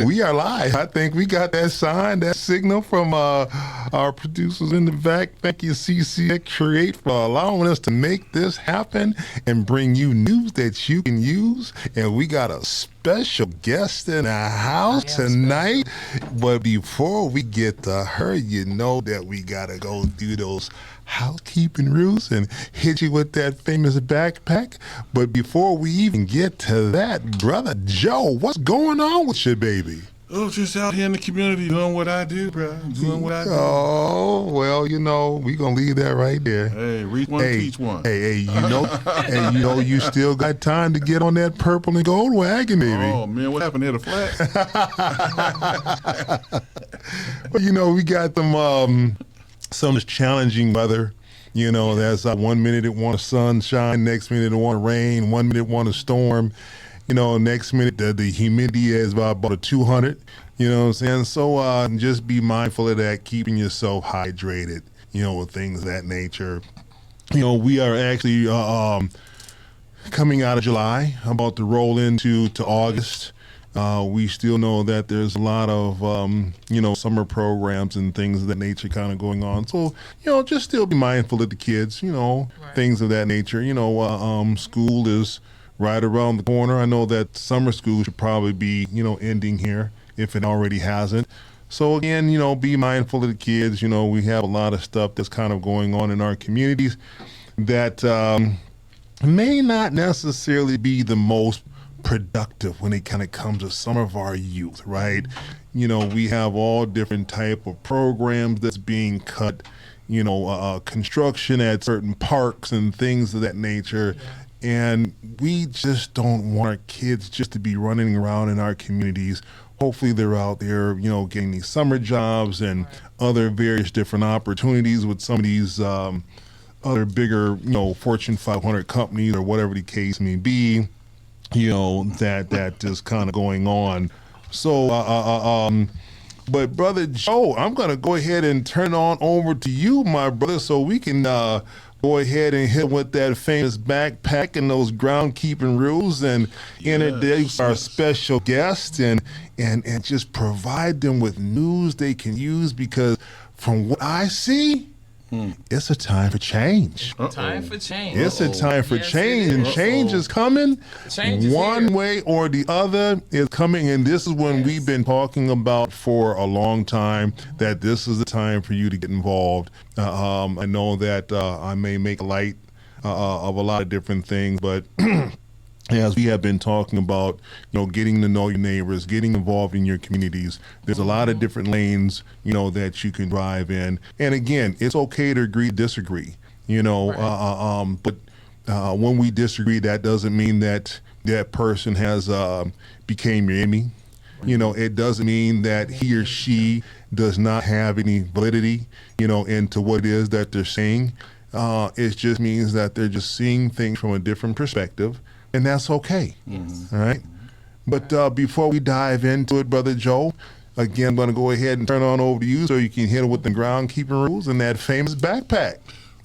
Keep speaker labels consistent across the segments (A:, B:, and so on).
A: We are live. I think we got that sign, that signal from our producers in the back. Thank you, CCX Create, for allowing us to make this happen and bring you news that you can use. And we got a special guest in the house tonight. But before we get to her, you know that we got to go do those housekeeping rules and hit you with that famous backpack. But before we even get to that, Brother Joe, what's going on with you, baby?
B: Oh, just out here in the community doing what I do, bro. Doing what I do.
A: Oh, well, you know, we gonna leave that right there.
B: Hey, reach one, teach one.
A: Hey, you still got time to get on that purple and gold wagon, baby.
B: Oh, man, what happened? Hit a flat?
A: Well, you know, we got some challenging weather. You know, that's 1 minute it want sunshine, next minute it want rain, 1 minute it want a storm. You know, next minute the humidity is about a 200. You know what I'm saying? So just be mindful of that, keeping yourself hydrated, you know, with things of that nature. You know, we are actually coming out of July, about to roll into August. We still know that there's a lot of, you know, summer programs and things of that nature kind of going on. So, you know, just still be mindful of the kids, you know, things of that nature. You know, school is right around the corner. I know that summer school should probably be, you know, ending here if it already hasn't. So again, you know, be mindful of the kids. You know, we have a lot of stuff that's kind of going on in our communities that may not necessarily be the most productive when it kind of comes to some of our youth, right? You know, we have all different type of programs that's being cut, you know, construction at certain parks and things of that nature. And we just don't want our kids just to be running around in our communities. Hopefully they're out there, you know, getting these summer jobs and other various different opportunities with some of these other bigger, you know, Fortune 500 companies or whatever the case may be, you know, that is kind of going on. So, but Brother Joe, I'm going to go ahead and turn on over to you, my brother, so we can go ahead and hit with that famous backpack and those groundkeeping rules and introduce our special guest and just provide them with news they can use, because from what I see, it's a time for change.
C: Time for change.
A: It's a time for change, and change is coming.
C: Change is
A: one
C: here.
A: way or the other is coming, and this is when we've been talking about for a long time that this is the time for you to get involved. I know that I may make light of a lot of different things, but as we have been talking about, you know, getting to know your neighbors, getting involved in your communities, there's a lot of different lanes, you know, that you can drive in. And again, it's okay to agree, disagree, you know, but when we disagree, that doesn't mean that that person has became your enemy. You know, it doesn't mean that he or she does not have any validity, you know, into what it is that they're saying. It just means that they're just seeing things from a different perspective. And that's okay, all right? But before we dive into it, Brother Joe, again, I'm going to go ahead and turn on over to you so you can hit it with the groundkeeping rules and that famous backpack.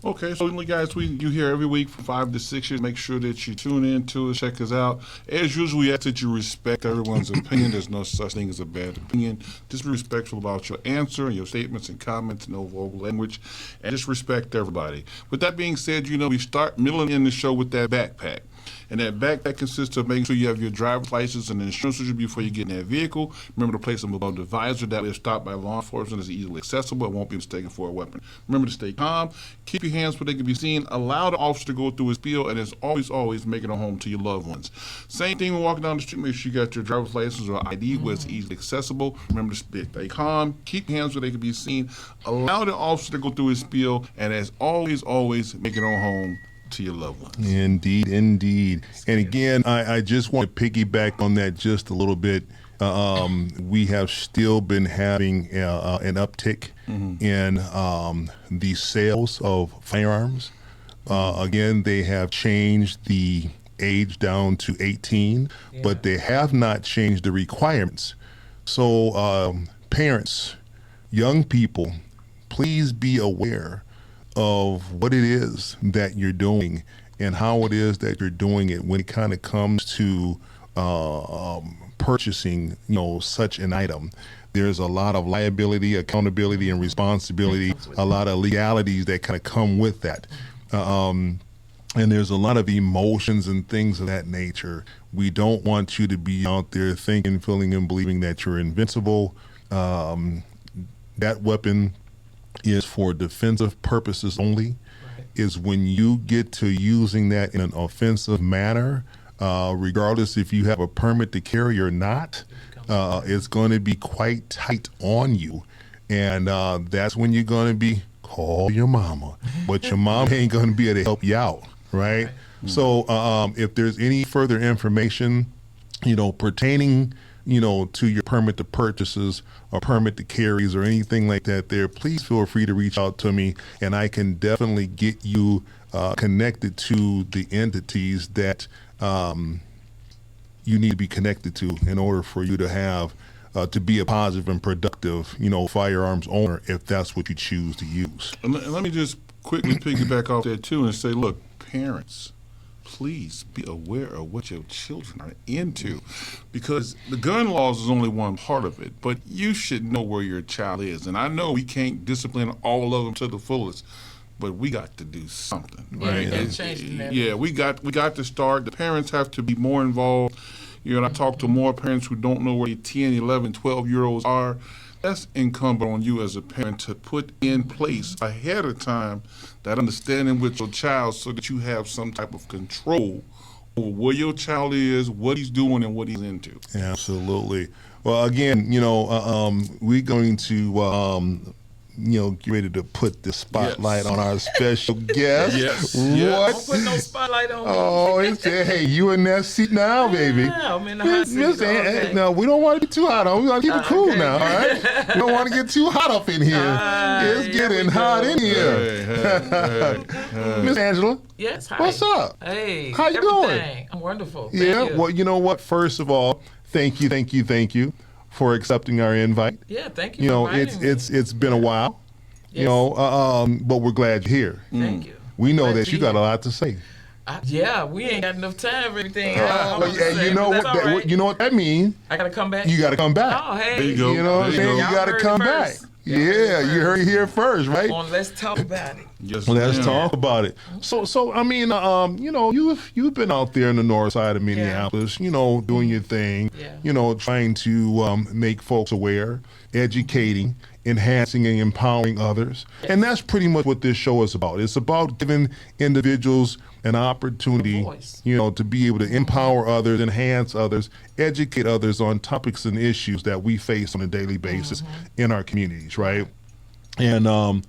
B: Okay, so guys, you hear every week from 5 to 6 years. Make sure that you tune in to us, check us out. As usual, we ask that you respect everyone's opinion. There's no such thing as a bad opinion. Just be respectful about your answer, your statements and comments, no vulgar language, and just respect everybody. With that being said, you know, we start middle and end the show with that backpack. And that backpack consists of making sure you have your driver's license and insurance with you before you get in that vehicle. Remember to place them above the visor. That way, if stopped by law enforcement, is easily accessible. It won't be mistaken for a weapon. Remember to stay calm. Keep your hands where they can be seen. Allow the officer to go through his spiel. And as always, make it home to your loved ones. Same thing when walking down the street. Make sure you got your driver's license or ID where it's easily accessible. Remember to stay calm. Keep your hands where they can be seen. Allow the officer to go through his spiel. And as always, make it home to your loved ones.
A: Indeed. And again, I just want to piggyback on that just a little bit. We have still been having an uptick in the sales of firearms. Again, they have changed the age down to 18, but they have not changed the requirements. So parents, young people, please be aware of what it is that you're doing and how it is that you're doing it when it kind of comes to purchasing, such an item. There's a lot of liability, accountability, and responsibility, a lot of legalities that kind of come with that. And there's a lot of emotions and things of that nature. We don't want you to be out there thinking, feeling, and believing that you're invincible. That weapon is for defensive purposes only. Right. Is when you get to using that in an offensive manner, regardless if you have a permit to carry or not, it's going to be quite tight on you. And that's when you're going to be, call your mama. But your mom ain't going to be able to help you out. Right. So if there's any further information, pertaining, to your permit to purchases or permit to carries or anything like that there, please feel free to reach out to me, and I can definitely get you connected to the entities that you need to be connected to in order for you to have to be a positive and productive, firearms owner, if that's what you choose to use.
B: And let me just quickly piggyback off that too and say, look, parents, please be aware of what your children are into, because the gun laws is only one part of it, but you should know where your child is. And I know we can't discipline all of them to the fullest, but we got to do something, right? Yeah, we got to start. The parents have to be more involved. I talk to more parents who don't know where your 10, 11, 12-year-olds are. That's incumbent on you as a parent to put in place ahead of time that understanding with your child so that you have some type of control over where your child is, what he's doing, and what he's into.
A: Absolutely. Well, again, we're going to get ready to put the spotlight on our special guest.
B: Yes.
A: What?
C: Don't put no spotlight on me.
A: Oh, hey, you in that seat now, baby.
C: Yeah, I'm in the hot seat.
A: No, we don't want to get too hot on. We want to keep it cool now, all right? We don't want to get too hot up in here. It's getting hot in here. Hey. Miss Angela.
C: Yes, hi.
A: What's up?
C: Hey.
A: How you doing?
C: I'm wonderful.
A: Thank you. Well, you know what? First of all, thank you for accepting our invite.
C: Yeah, thank you. For inviting me.
A: It's been a while.
C: Yes.
A: But we're glad you're here.
C: Thank you.
A: We know that you got a lot to say.
C: We ain't got enough time for anything.
A: You know what that means?
C: I gotta come back.
A: You gotta come back.
C: Oh, hey.
B: There you go.
A: You know what I'm saying? You gotta come back. Yeah, you heard it here first, right?
C: Come on, let's talk about it.
B: Yes,
A: let's talk about it. So I mean, you've been out there in the north side of Minneapolis, doing your thing, trying to make folks aware, educating, enhancing and empowering others. Yes. And that's pretty much what this show is about. It's about giving individuals an opportunity, to be able to empower others, enhance others, educate others on topics and issues that we face on a daily basis in our communities, right? And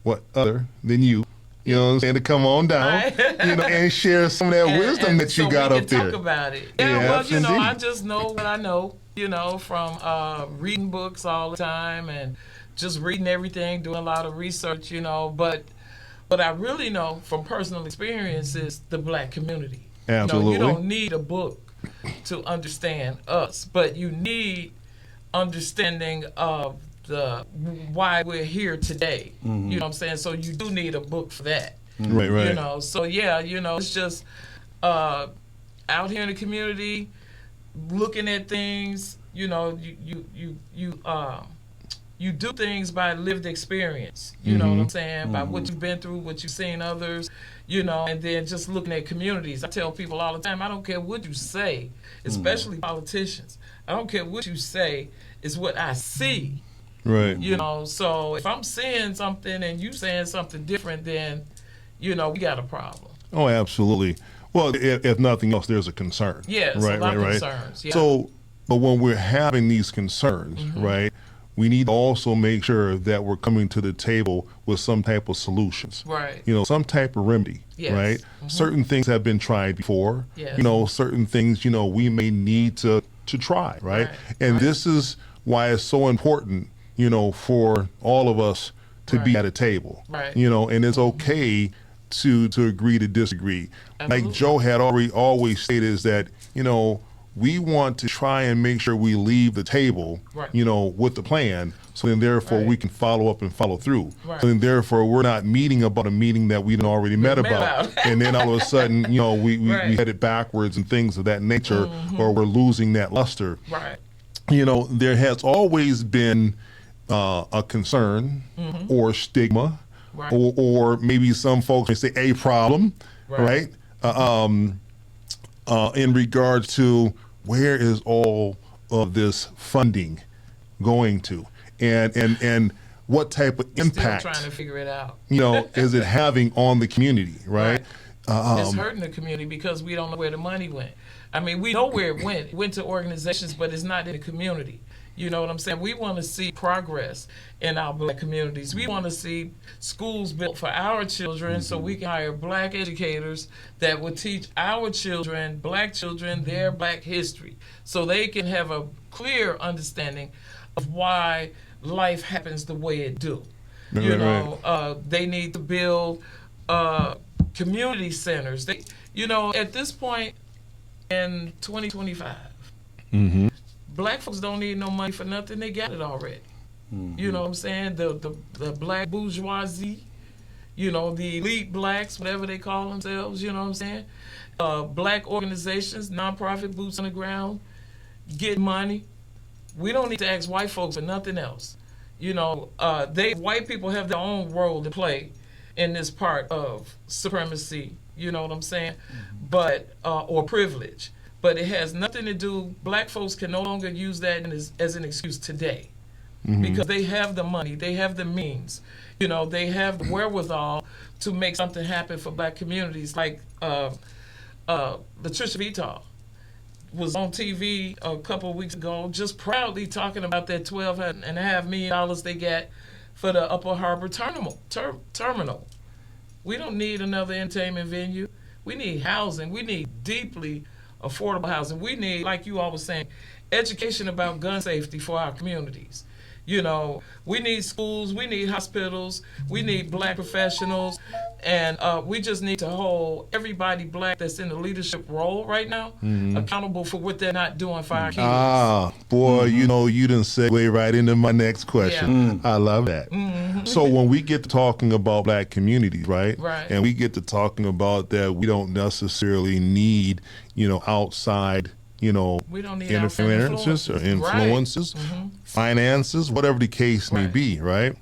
A: what other than you know what I'm saying, to come on down, and share some of that wisdom that you got up there.
C: Talk about it. I just know what I know, from reading books all the time and just reading everything, doing a lot of research, but I really know from personal experience is the black community.
A: Absolutely.
C: You don't need a book to understand us, but you need understanding of why we're here today. Mm-hmm. You know what I'm saying? So you do need a book for that.
A: Right.
C: It's just out here in the community, looking at things. You do things by lived experience. You know what I'm saying? By what you've been through, what you've seen others. And then just looking at communities. I tell people all the time, I don't care what you say, especially politicians. I don't care what you say. It's what I see.
A: Right.
C: So if I'm seeing something and you saying something different, then, we got a problem.
A: Oh, absolutely. Well, if nothing else, there's a concern.
C: Yes,
A: right,
C: a lot of
A: right.
C: concerns. Yeah.
A: So, but when we're having these concerns, right, we need to also make sure that we're coming to the table with some type of solutions.
C: Right.
A: Some type of remedy.
C: Yes.
A: Right. Certain things have been tried before.
C: Yes.
A: Certain things, we may need to try. Right. And this is why it's so important, for all of us to be at a table.
C: Right.
A: And it's okay to agree to disagree.
C: Absolutely.
A: Like Joe had always stated, is that, we want to try and make sure we leave the table,
C: Right.
A: with the plan. So then therefore
C: Right.
A: we can follow up and follow through.
C: Right.
A: So then therefore we're not meeting about a meeting that we'd already met about. And then all of a sudden, we
C: Right.
A: headed backwards and things of that nature, or we're losing that luster.
C: Right.
A: There has always been a concern or stigma,
C: Right.
A: or maybe some folks may say a problem,
C: Right.
A: right? In regards to where is all of this funding going to, and what type of impact,
C: Still trying to figure it out.
A: is it having on the community, right?
C: It's hurting the community because we don't know where the money went. I mean, we know where it went. It went to organizations, but it's not in the community. You know what I'm saying? We want to see progress in our black communities. We want to see schools built for our children so we can hire black educators that will teach our children, black children, their black history so they can have a clear understanding of why life happens the way it do. They need to build community centers. At this point in 2025, black folks don't need no money for nothing. They got it already. You know what I'm saying? The black bourgeoisie, the elite blacks, whatever they call themselves, you know what I'm saying? Black organizations, nonprofit, boots on the ground, get money. We don't need to ask white folks for nothing else. White people have their own role to play in this part of supremacy, you know what I'm saying? But or privilege. But it has nothing to do, black folks can no longer use that as an excuse today because they have the money, they have the means, they have the wherewithal to make something happen for black communities. Like Latricia Vital was on TV a couple of weeks ago just proudly talking about that $12.5 million they got for the Upper Harbor terminal. We don't need another entertainment venue. We need housing. We need deeply affordable housing. We need, like you all was saying, education about gun safety for our communities. We need schools, we need hospitals, we need black professionals, and we just need to hold everybody black that's in the leadership role right now accountable for what they're not doing for our kids.
A: Boy, you didn't segue right into my next question. I love that. So when we get to talking about black communities, right? And we get to talking about that we don't necessarily need, outside we don't need interferences or influences, finances, whatever the case may be, right?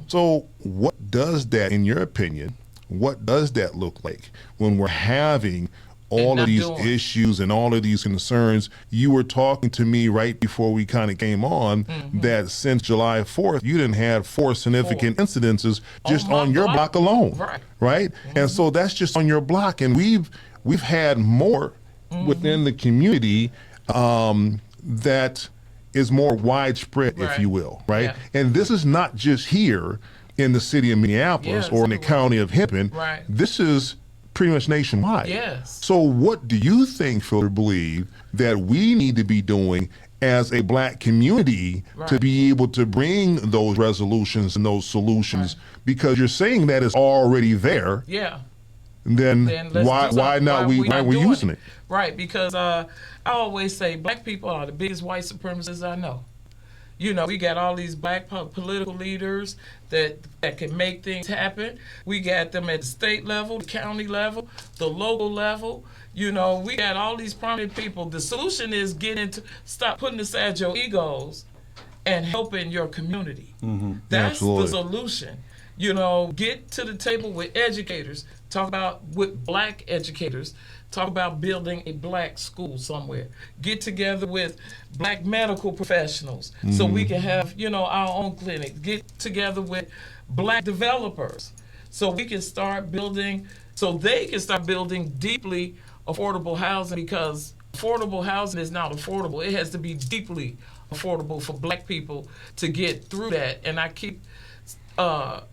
A: So what does that, in your opinion, what does that look like when we're having all of these issues and all of these concerns? You were talking to me right before we kind of came on that since July 4th, you didn't have 4 significant incidences just on your block alone, right? And so that's just on your block, and we've had more within the community that is more widespread, if you will, right? And this is not just here in the city of Minneapolis or in the county of Hennepin. This is pretty much nationwide. So what do you think, Phil, believe that we need to be doing as a black community to be able to bring those resolutions and those solutions? Because you're saying that is already there. Then why not we using it?
C: Right, because I always say black people are the biggest white supremacists I know. We got all these black political leaders that can make things happen. We got them at the state level, the county level, the local level. We got all these prominent people. The solution is stop putting aside your egos and helping your community. That's the solution. Get to the table with educators. Talk about with black educators. Talk about building a black school somewhere. Get together with black medical professionals so we can have, our own clinic. Get together with black developers so we can start building, so they can start building deeply affordable housing, because affordable housing is not affordable. It has to be deeply affordable for black people to get through that. And I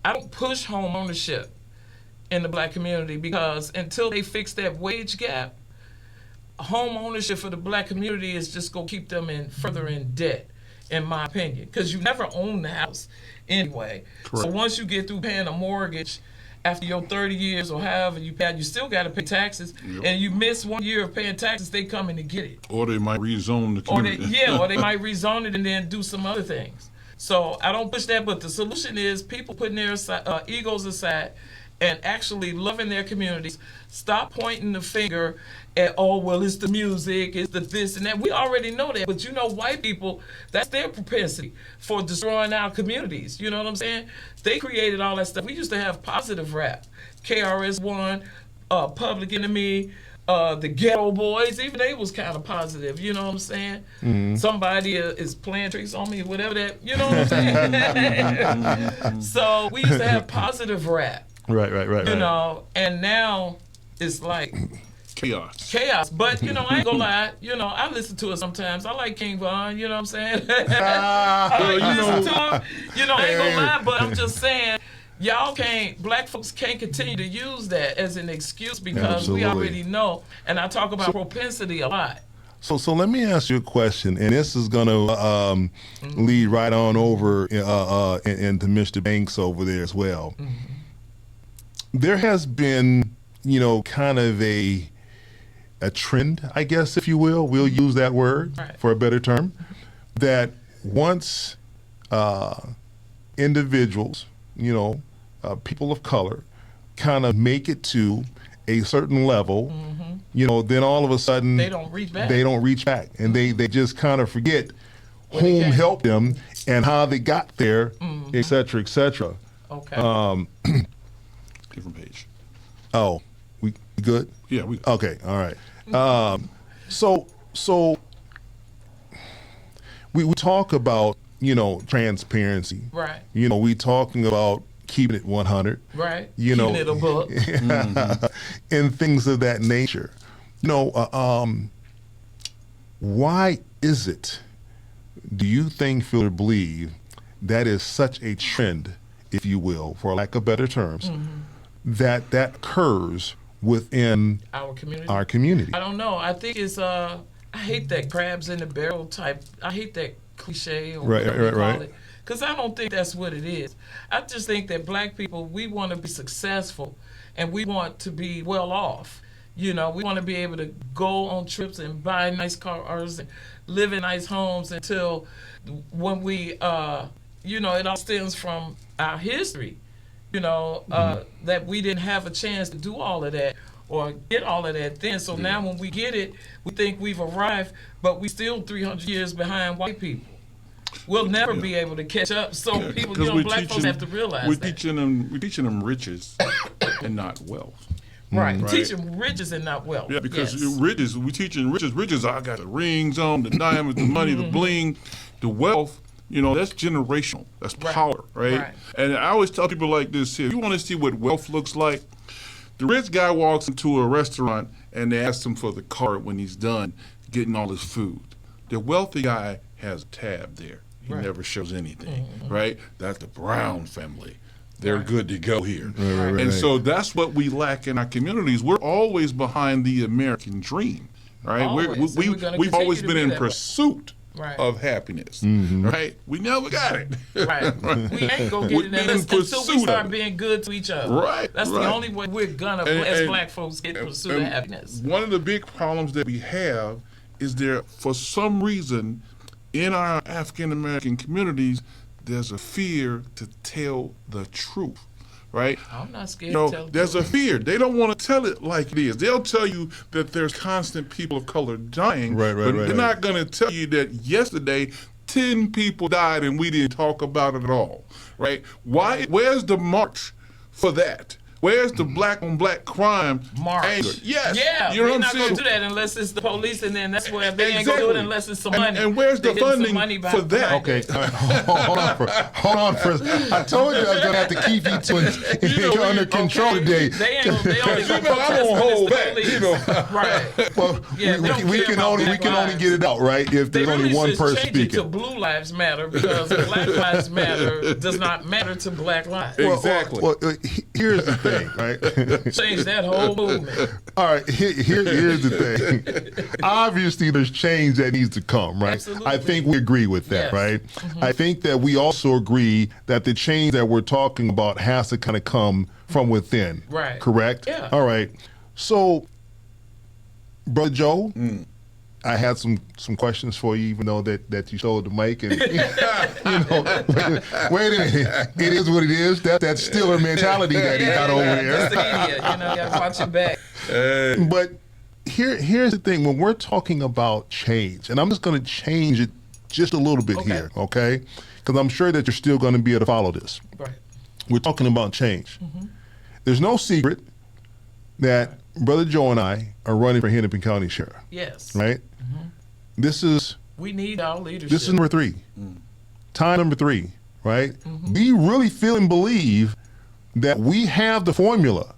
C: don't push home ownership in the black community, because until they fix that wage gap, home ownership for the black community is just going to keep them further in debt, in my opinion, because you never own the house anyway. So once you get through paying a mortgage after your 30 years or however you pay, you still got to pay taxes.
B: Yep.
C: And you miss 1 year of paying taxes, they come in to get it.
B: Or they might rezone the community.
C: Or they might rezone it and then do some other things. So I don't push that, but the solution is people putting their egos aside and actually loving their communities. Stop pointing the finger at, oh, well, it's the music, it's the this and that. We already know that. But you know, white people, that's their propensity for destroying our communities. You know what I'm saying? They created all that stuff. We used to have positive rap. KRS-One, Public Enemy, the Ghetto Boys, even they was kind of positive, you know what I'm saying? Mm-hmm. Somebody is playing tricks on me, whatever that, you know what I'm saying? So we used to have positive rap.
A: Right.
C: You know, and now it's like chaos. But, you know, I ain't gonna lie, you know, I listen to it sometimes. I like King Von, you know what I'm saying? I like listen to him. You know, I ain't gonna lie, but I'm just saying, black folks can't continue to use that as an excuse because we already know. And I talk about propensity a lot.
A: So let me ask you a question, and this is going to lead right on over into Mr. Banks over there as well. Mm-hmm. There has been, you know, kind of a trend, I guess, if you will. We'll use that word for a better term, that once individuals, you know, people of color kind of make it to a certain level, you know, then all of a sudden
C: they don't reach back.
A: And they just kind of forget whom helped them and how they got there, et cetera, et cetera.
C: Okay.
B: Different page.
A: Oh, we good?
B: Yeah, we good.
A: Okay, all right. So we talk about, you know, transparency.
C: Right.
A: You know, we talking about keeping it 100.
C: Right.
A: You know,
C: keeping it a book.
A: And things of that nature. You know, why is it, do you think, feel or believe, that is such a trend, if you will, for lack of better terms, that occurs within our community?
C: I don't know. I think it's, I hate that crabs in the barrel type. I hate that cliche or whatever you call it. Because I don't think that's what it is. I just think that black people, we want to be successful and we want to be well off. You know, we want to be able to go on trips and buy nice cars and live in nice homes until when we, you know, it all stems from our history, you know, that we didn't have a chance to do all of that or get all of that then. So now when we get it, we think we've arrived, but we still 300 years behind white people. We'll never be able to catch up. So people, you know, black folks have to realize
B: we're teaching them riches and not wealth.
C: Right. Teach them riches and not wealth.
B: Yeah, because riches, we teaching riches. Riches, I got the rings on, the diamonds, the money, the bling. The wealth, you know, that's generational. That's power, right? And I always tell people like this here, if you want to see what wealth looks like, the rich guy walks into a restaurant and they ask him for the card when he's done getting all his food. The wealthy guy has a tab there. He never shows anything, right? That's the Brown family. They're good to go here. And so that's what we lack in our communities. We're always behind the American dream, right? We've always been in pursuit of happiness, right? We never got it.
C: We ain't gonna get it until we start being good to each other. That's the only way we're gonna, as black folks, get pursuit of happiness.
B: One of the big problems that we have is there, for some reason, in our African American communities, there's a fear to tell the truth, right?
C: I'm not scared to tell the
B: there's a fear. They don't want to tell it like it is. They'll tell you that there's constant people of color dying, but they're not going to tell you that yesterday 10 people died and we didn't talk about it at all, right? Why? Where's the march for that? Where's the black on black crime anger? Yes.
C: Yeah,
B: you know
C: they're
B: what I'm
C: not
B: saying?
C: going to do that unless it's the police, and then that's where they ain't going to do it unless it's some money.
B: And where's the funding for that?
A: Okay, hold on for a second. I told you I was going to have to keep you under control today.
C: They only going to
B: I don't hold back.
C: Right.
A: Well, we can only get it out, right? If there's only one person speaking.
C: Change it to Blue Lives Matter because Black Lives Matter does not matter to Black lives.
B: Exactly.
A: Well, here's the thing, right?
C: Change that whole movement.
A: All right, here's the thing. Obviously, there's change that needs to come, right?
C: Absolutely.
A: I think we agree with that,
C: Yes.
A: right? I think that we also agree that the change that we're talking about has to kind of come from within.
C: Right.
A: Correct?
C: Yeah.
A: All right. So, Brother Joe, I had some questions for you, even though that you stole the mic. And wait a minute, it is what it is. That's still a mentality that he got over there.
C: That's the media. You gotta watch your back.
A: But here's the thing: when we're talking about change, and I'm just going to change it just a little bit here, okay? Because I'm sure that you're still going to be able to follow this.
C: Right.
A: We're talking about change. There's no secret that Brother Joe and I are running for Hennepin County Sheriff.
C: Yes.
A: Right? This is
C: We need our leadership.
A: This is number 3. Time number 3, right? We really feel and believe that we have the formula,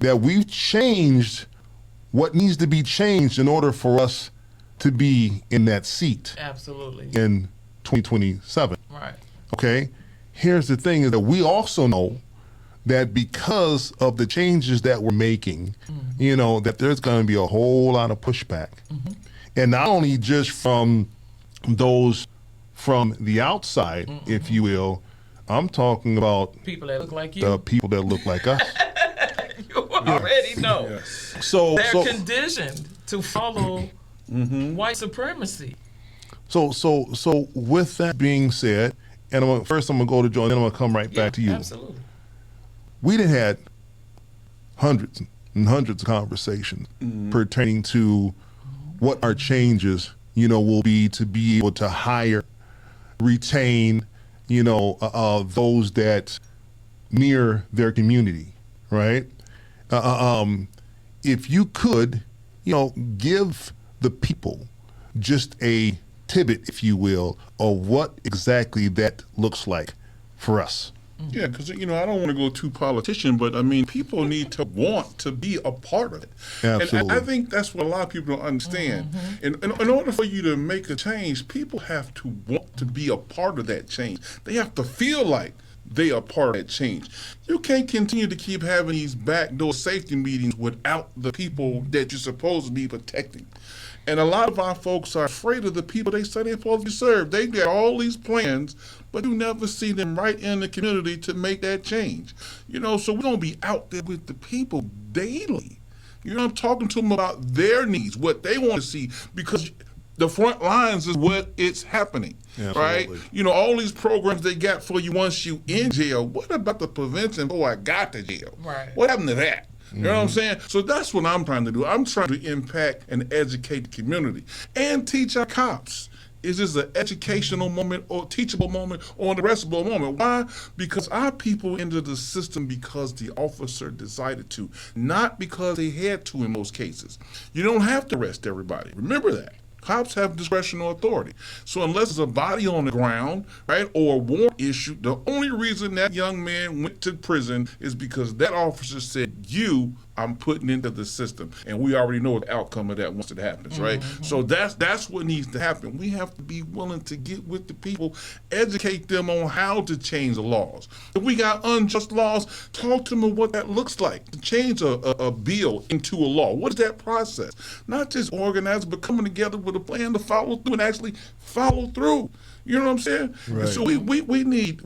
A: that we've changed what needs to be changed in order for us to be in that seat
C: Absolutely.
A: in 2027.
C: Right.
A: Okay? Here's the thing is that we also know that because of the changes that we're making, that there's going to be a whole lot of pushback. And not only just from those from the outside, if you will, I'm talking about
C: People that look like you.
A: the people that look like us.
C: You already know.
A: So,
C: They're conditioned to follow white supremacy.
A: so with that being said, and first I'm going to go to Joe, and then I'm going to come right back to you.
C: Absolutely.
A: We done had hundreds and hundreds of conversations pertaining to what our changes, will be to be able to hire, retain, those that near their community, right? If you could, give the people just a tidbit, if you will, of what exactly that looks like for us.
B: Yeah, because, I don't want to go too politician, but, people need to want to be a part of it.
A: Absolutely.
B: And I think that's what a lot of people don't understand. In order for you to make a change, people have to want to be a part of that change. They have to feel like they are part of that change. You can't continue to keep having these backdoor safety meetings without the people that you're supposed to be protecting. And a lot of our folks are afraid of the people they say they're supposed to be served. They got all these plans, but you never see them right in the community to make that change. So we're going to be out there with the people daily. I'm talking to them about their needs, what they want to see, because the front lines is what it's happening, right? All these programs they got for you once you in jail. What about the prevention before I got to jail?
C: Right.
B: What happened to that? You know what I'm saying? So that's what I'm trying to do. I'm trying to impact and educate the community and teach our cops. Is this an educational moment or teachable moment or an arrestable moment? Why? Because our people entered the system because the officer decided to, not because they had to in most cases. You don't have to arrest everybody. Remember that. Cops have discretionary authority. So unless there's a body on the ground, right, or a warrant issued, the only reason that young man went to prison is because that officer said, I'm putting into the system. And we already know the outcome of that once it happens, right? So that's what needs to happen. We have to be willing to get with the people, educate them on how to change the laws. If we got unjust laws, talk to them about what that looks like. To change a bill into a law. What is that process? Not just organizing, but coming together with a plan to follow through and actually follow through. You know what I'm saying?
A: Right.
B: So we need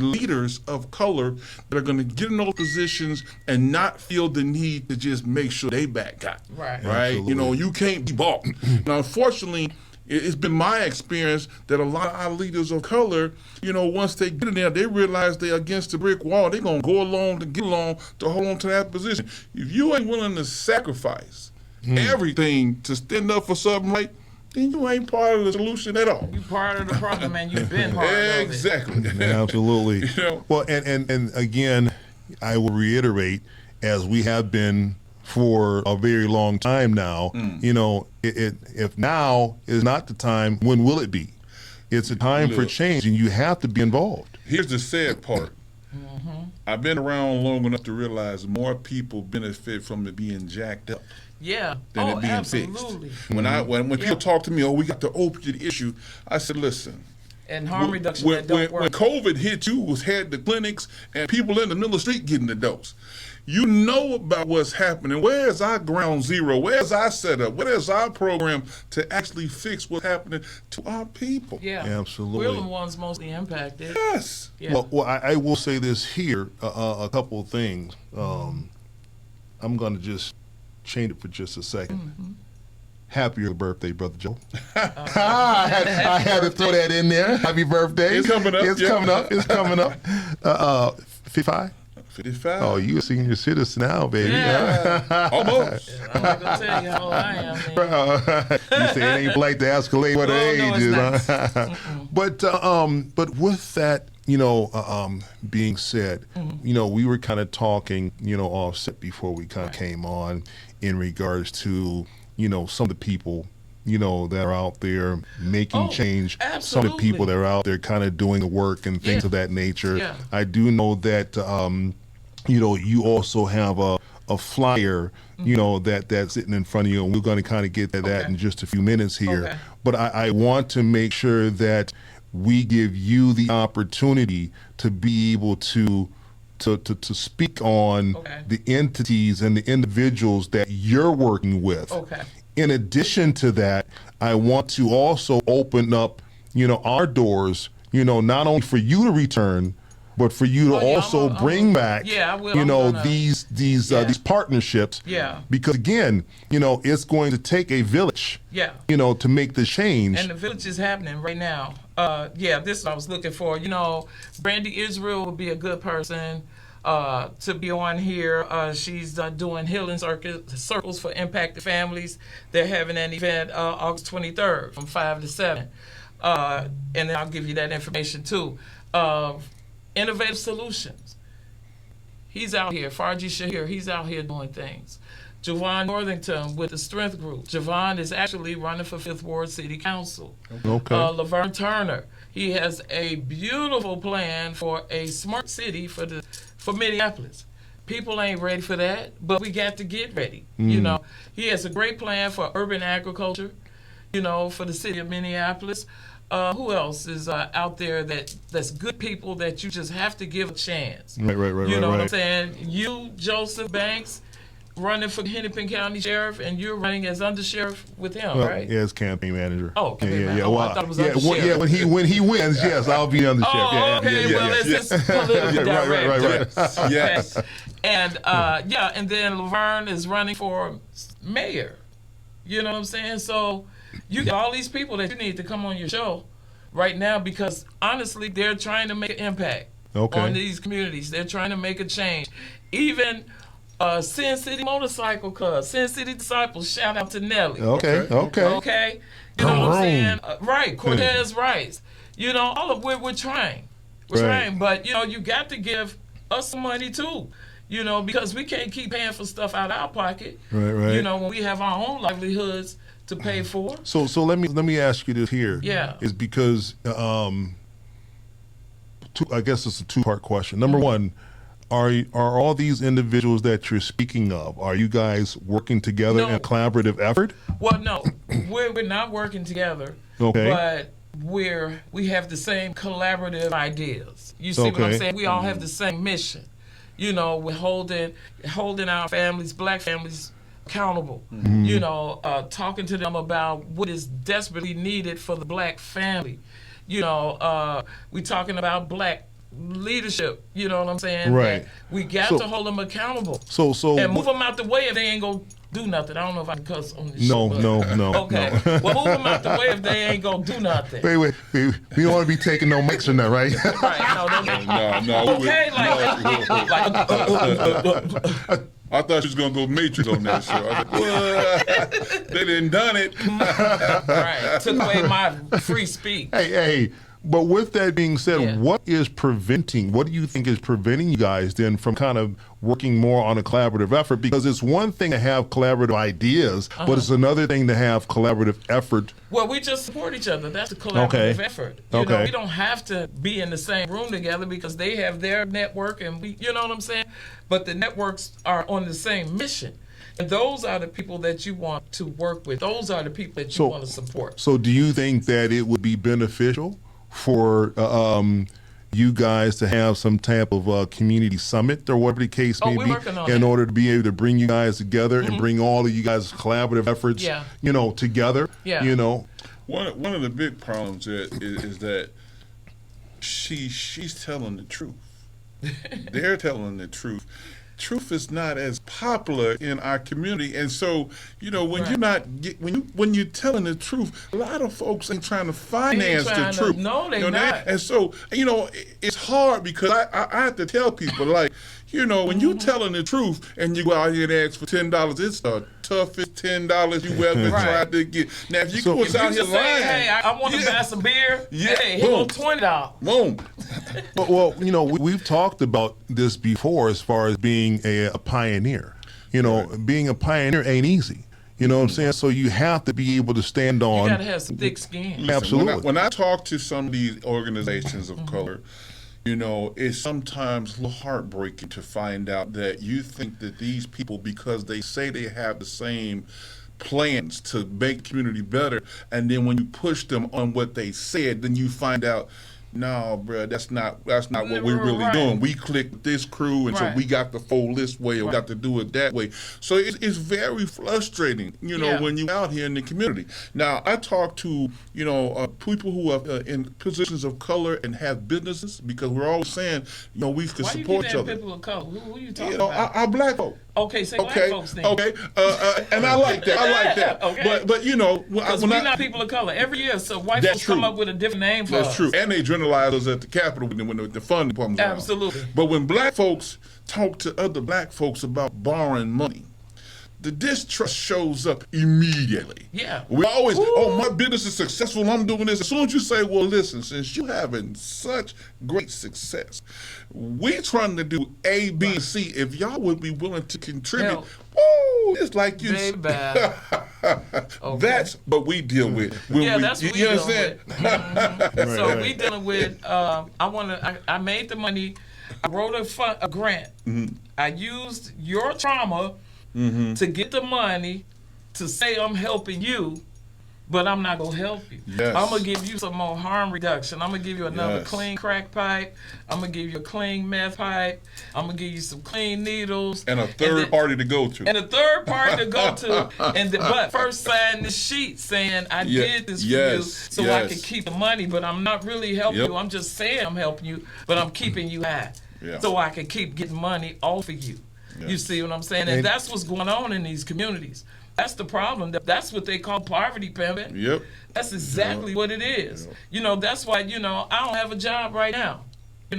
B: leaders of color that are going to get in those positions and not feel the need to just make sure they back got.
C: Right.
A: Absolutely.
B: You can't be bought. Now, unfortunately, it's been my experience that a lot of our leaders of color, once they get in there, they realize they're against the brick wall. They're going to go along to get along to hold on to that position. If you ain't willing to sacrifice everything to stand up for something right, then you ain't part of the solution at all.
C: You part of the problem, and you've been part of it.
B: Exactly.
A: Absolutely. Well, and again, I will reiterate, as we have been for a very long time now, if now is not the time, when will it be? It's a time for change, and you have to be involved.
B: Here's the sad part. I've been around long enough to realize more people benefit from it being jacked up.
C: Yeah.
B: Than it being
C: absolutely.
B: fixed. When people talk to me, we got the opiate issue, I said, listen,
C: and harm reduction
B: when,
C: that don't
B: when
C: work.
B: COVID hit, you had the clinics and people in the middle of the street getting the dose. You know about what's happening. Where's our ground zero? Where's our setup? Where's our program to actually fix what's happening to our people?
C: Yeah,
A: Absolutely.
C: We're the ones mostly impacted.
B: Yes.
C: Yeah.
A: Well, I will say this here, a couple of things. I'm going to just change it for just a second. Happy birthday, Brother Joe. I had to throw that in there. Happy birthday.
B: It's coming up.
A: It's coming up. It's coming up. 55?
B: 55.
A: Oh, you a senior citizen now, baby.
C: Yeah.
B: Almost.
C: I'm not gonna tell you how old I am. Man.
A: You say it ain't polite to escalate what the age
C: no,
A: is.
C: it's not.
A: Huh? But with that, being said, we were kind of talking, offset before we kind of came on in regards to, some of the people, that are out there making change.
C: Absolutely.
A: Some of the people that are out there kind of doing the work and things of that nature.
C: Yeah.
A: I do know that, you also have a flyer, that's sitting in front of you, and we're going to kind of get to that in just a few minutes here.
C: Okay.
A: But I want to make sure that we give you the opportunity to be able to speak on the entities and the individuals that you're working with.
C: Okay.
A: In addition to that, I want to also open up, our doors, not only for you to return, but for you to also bring back,
C: I will.
A: these partnerships.
C: Yeah.
A: Because again, it's going to take a village.
C: Yeah.
A: To make the change.
C: And the village is happening right now. This is what I was looking for. Brandy Israel would be a good person to be on here. She's doing healing circles for impacted families. They're having an event August 23rd from 5 to 7. And then I'll give you that information too. Innovative Solutions. He's out here. Farji Shahir, he's out here doing things. Javon Northington with the Strength Group. Javon is actually running for 5th Ward City Council.
A: Okay.
C: Laverne Turner, he has a beautiful plan for a smart city for Minneapolis. People ain't ready for that, but we got to get ready. He has a great plan for urban agriculture, for the city of Minneapolis. Who else is out there that's good people that you just have to give a chance?
A: Right.
C: You know what I'm saying? You, Joseph Banks, running for Hennepin County Sheriff, and you're running as undersheriff with him, right?
A: Yeah, as campaign manager.
C: Oh, campaign manager.
A: Well,
C: I thought it was undersheriff.
A: Yeah, when he wins, yes, I'll be undersheriff.
C: Oh, okay. It's just politically direct.
A: Right.
B: Yes.
C: And and then Laverne is running for mayor. You know what I'm saying? So you got all these people that you need to come on your show right now because honestly, they're trying to make an impact on these communities. They're trying to make a change. Even Sin City Motorcycle Club, Sin City Disciples, shout out to Nelly.
A: Okay.
C: You know what I'm saying? Right, Cortez Rice. All of we're trying. We're trying, but you got to give us some money too. Because we can't keep paying for stuff out of our pocket.
A: Right.
C: When we have our own livelihoods to pay for.
A: So let me ask you this here.
C: Yeah.
A: Is because I guess it's a two-part question. Number one, are all these individuals that you're speaking of, are you guys working together in a collaborative effort?
C: Well, no, we're not working together.
A: Okay.
C: But we have the same collaborative ideas. You see what I'm saying? We all have the same mission. We're holding our families, black families, accountable. Talking to them about what is desperately needed for the black family. We're talking about black leadership. You know what I'm saying?
A: Right.
C: That we got to hold them accountable.
A: So
C: and move them out the way if they ain't gonna do nothing. I don't know if I can cuss on this.
A: No.
C: Okay.
A: No.
C: Well, move them out the way if they ain't gonna do nothing.
A: Wait. We don't want to be taking no mix in that, right?
C: Right.
B: No.
C: Okay.
B: I thought she was going to go Matrix on that show. I was like, what? They didn't done it.
C: Right. Took away my free speech.
A: Hey. But with that being said, what do you think is preventing you guys then from kind of working more on a collaborative effort? Because it's one thing to have collaborative ideas, but it's another thing to have collaborative effort.
C: Well, we just support each other. That's a collaborative effort. We don't have to be in the same room together because they have their network and we, you know what I'm saying? But the networks are on the same mission. And those are the people that you want to work with. Those are the people that you want to support.
A: So do you think that it would be beneficial for you guys to have some type of community summit or whatever the case may
C: we're
A: be,
C: working on
A: in
C: that.
A: order to be able to bring you guys together and bring all of you guys' collaborative efforts,
C: Yeah.
A: together.
C: Yeah.
B: One of the big problems is that she's telling the truth. They're telling the truth. Truth is not as popular in our community, and so when
C: Right.
B: you're not when you're telling the truth, a lot of folks ain't trying to finance the truth.
C: No, they're not.
B: And so it's hard because I have to tell people like when you telling the truth and you go out here and ask for $10, it's the toughest $10 you ever
C: Right.
B: tried to get. Now if you
A: So-
B: go
C: If
B: out
C: you
B: here
C: just say,
B: lying,
C: hey, I want to buy some beer.
B: Yeah.
C: Hey, here go
B: Boom.
C: $20.
B: boom.
A: Well, we've talked about this before as far as being a pioneer. Being a pioneer ain't easy. You know what I'm saying? So you have to be able to stand
C: You
A: on.
C: got to have some thick skin.
B: Listen,
A: Absolutely.
B: When I talk to some of these organizations of color, it's sometimes a little heartbreaking to find out that you think that these people, because they say they have the same plans to make the community better, and then when you push them on what they said, then you find out, no, bro, that's not what we're really
C: Right.
B: doing. We clicked this crew, and so
C: Right.
B: we got to fold this way, or
C: Right.
B: got to do it that way. So it's very frustrating,
C: Yeah.
B: when you're out here in the community. Now, I talk to, people who are in positions of color and have businesses, because we're always saying, we can
C: Why you
B: support
C: keep
B: each
C: having
B: other.
C: people of color? Who you talking about?
B: Our black folk.
C: Okay, say black
B: Okay,
C: folks then.
B: okay, and I like that. I like that.
C: Okay.
B: But
C: Because we're not people of color. Every year, so white
B: That's
C: folks come
B: true.
C: up with a different name for
B: That's
C: us.
B: true. And they generalize us at the Capitol when the fund department's around.
C: Absolutely.
B: But when black folks talk to other black folks about borrowing money, the distrust shows up immediately.
C: Yeah.
B: We always,
C: Ooh.
B: my business is successful, I'm doing this. As soon as you say, well, listen, since you're having such great success, we're trying to do A, B, and C. If y'all would be willing to contribute,
C: Help.
B: woo, it's like you.
C: Baby. Okay.
B: That's what we deal with. When
C: Yeah, that's what we
B: you
C: dealing
B: understand?
C: with. So
A: right.
C: we dealing with. I made the money. I wrote a grant. I used your trauma to get the money to say I'm helping you, but I'm not gonna help you.
B: Yes.
C: I'm gonna give you some more harm reduction. I'm gonna give you another
B: Yes.
C: clean crack pipe. I'm gonna give you a clean meth pipe. I'm gonna give you some clean needles
B: And a third
C: then-
B: party to go to.
C: and a third party to go to, but first sign the sheet saying I
B: Yeah,
C: did this for
B: yes,
C: you, so I
B: yes.
C: can keep the money. But I'm not really helping
B: Yep.
C: you. I'm just saying I'm helping you, but I'm keeping you high,
B: Yeah.
C: so I can keep getting money off of you.
B: Yeah.
C: You see what I'm saying? And that's what's going on in these communities. That's the problem. That's what they call poverty pimping.
B: Yep.
C: That's exactly what it is. That's why, I don't have a job right now.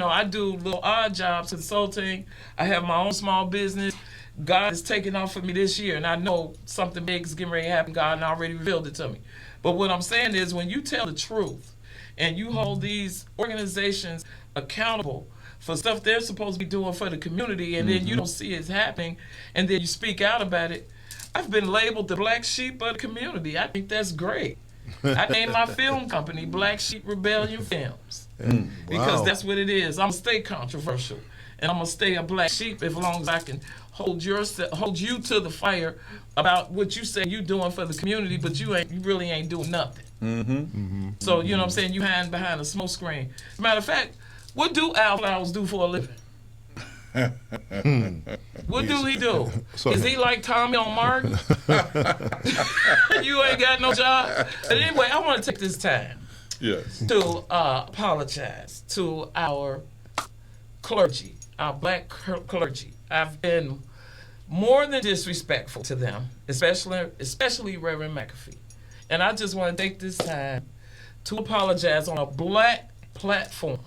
C: I do little odd jobs, consulting. I have my own small business. God is taking off for me this year, and I know something big is getting ready to happen. God already revealed it to me. But what I'm saying is when you tell the truth and you hold these organizations accountable for stuff they're supposed to be doing for the community, and then you don't see it's happening, and then you speak out about it, I've been labeled the black sheep of the community. I think that's great. I named my film company Black Sheep Rebellion Films because
A: Wow.
C: that's what it is. I'm gonna stay controversial, and I'm gonna stay a black sheep as long as I can hold you to the fire about what you say you doing for the community, but you really ain't doing nothing. So you know what I'm saying? You hiding behind a smoke screen. Matter of fact, what do Al Flowers do for a living? What do he do?
A: So-
C: Is he like Tommy on Martin? You ain't got no job. But anyway, I want to take this time
B: Yes.
C: to apologize to our clergy, our black clergy. I've been more than disrespectful to them, especially Reverend McAfee. And I just want to take this time to apologize on a black platform,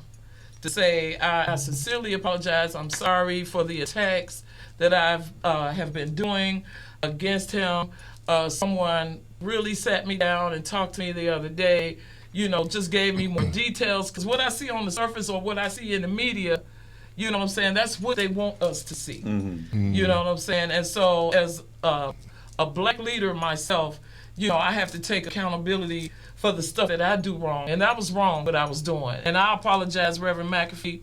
C: to say I sincerely apologize. I'm sorry for the attacks that I've have been doing against him. Someone really sat me down and talked to me the other day, just gave me more details, because what I see on the surface or what I see in the media, you know what I'm saying, that's what they want us to see. You know what I'm saying? And so as a black leader myself, I have to take accountability for the stuff that I do wrong. And that was wrong what I was doing. And I apologize, Reverend McAfee,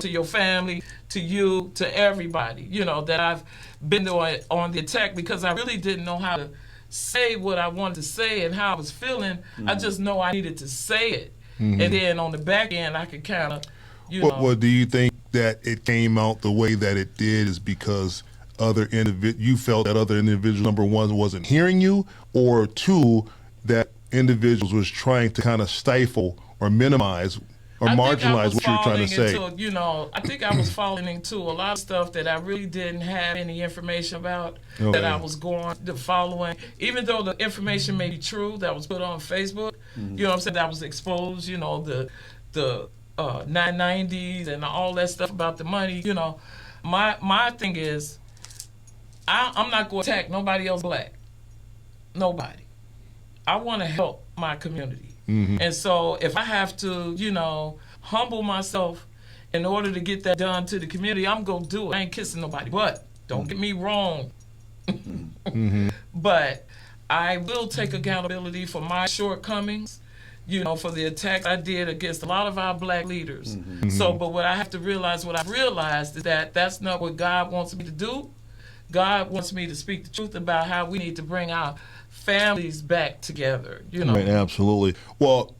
C: to your family, to you, to everybody, that I've been on the attack, because I really didn't know how to say what I wanted to say and how I was feeling. I just know I needed to say it. and then on the back end, I could kind of,
A: Well, do you think that it came out the way that it did is because you felt that other individuals, number one, wasn't hearing you, or two, that individuals was trying to kind of stifle or minimize or marginalize what you were trying to say?
C: I think I was falling into a lot of stuff that I really didn't have any information about, that I was following. Even though the information may be true that was put on Facebook, you know what I'm saying, that was exposed, the 990s and all that stuff about the money, My thing is, I'm not going to attack nobody else black. Nobody. I want to help my community. And so if I have to, humble myself in order to get that done to the community, I'm going to do it. I ain't kissing nobody. But don't get me wrong. But I will take accountability for my shortcomings, for the attacks I did against a lot of our black leaders. So, but what I've realized is that that's not what God wants me to do. God wants me to speak the truth about how we need to bring our families back together,
A: Right, absolutely. Well,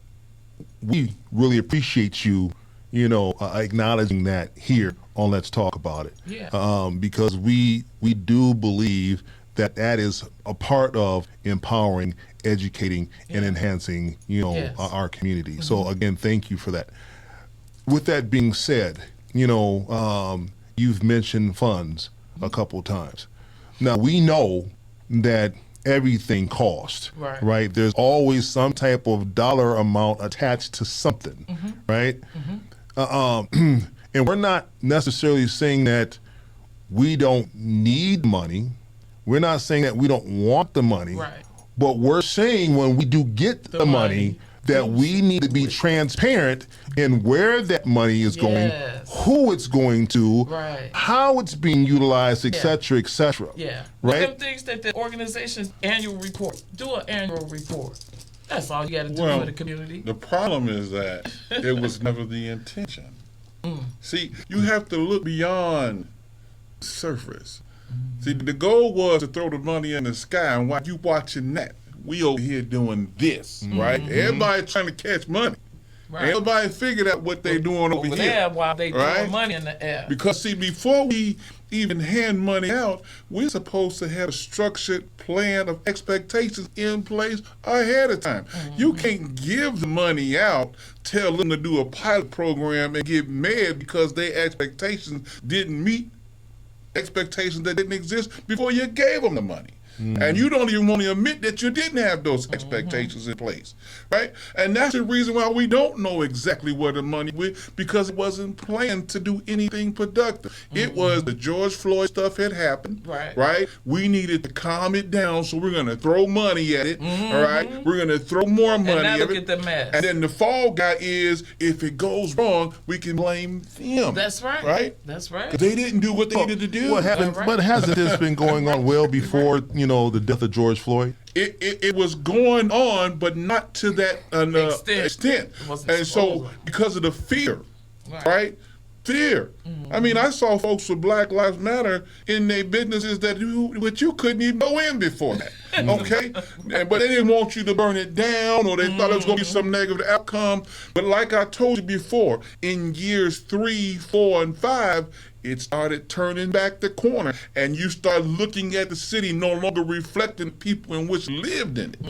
A: we really appreciate you, acknowledging that here on Let's Talk About It.
C: Yeah.
A: Because we do believe that is a part of empowering, educating, and enhancing, our community. So again, thank you for that. With that being said, you've mentioned funds a couple times. Now, we know that everything costs, right? There's always some type of dollar amount attached to something, right? And we're not necessarily saying that we don't need money. We're not saying that we don't want the money, but we're saying when we do get the money, that we need to be transparent in where that money is going, who it's going to, how it's being utilized, et cetera, et cetera.
C: Yeah.
A: Right?
C: Them things that the organization's annual report, do an annual report. That's all you got to do for the community.
B: The problem is that it was never the intention. See, you have to look beyond the surface. See, the goal was to throw the money in the sky, and while you watching that, we over here doing this, right? Everybody trying to catch money. Everybody figured out what they doing over here.
C: While they throwing money in the air.
B: Because see, before we even hand money out, we're supposed to have a structured plan of expectations in place ahead of time. You can't give the money out, tell them to do a pilot program and get mad because their expectations didn't meet expectations that didn't exist before you gave them the money. And you don't even want to admit that you didn't have those expectations in place, right? And that's the reason why we don't know exactly where the money went, because it wasn't planned to do anything productive. It was the George Floyd stuff had happened, right? We needed to calm it down, so we're going to throw money at it, all right? We're going to throw more money at it.
C: Look at the mess.
B: And then the fall guy is, if it goes wrong, we can blame them.
C: That's right.
B: Right?
C: That's right.
B: Because they didn't do what they needed to do.
A: What happened? But hasn't this been going on well before, the death of George Floyd?
B: It was going on, but not to that extent. And so, because of the fear, right? Fear. I mean, I saw folks with Black Lives Matter in their businesses that you couldn't even go in before that. Okay? But they didn't want you to burn it down, or they thought it was going to be some negative outcome. But like I told you before, in years 3, 4, and 5, it started turning back the corner, and you start looking at the city no longer reflecting people in which lived in it,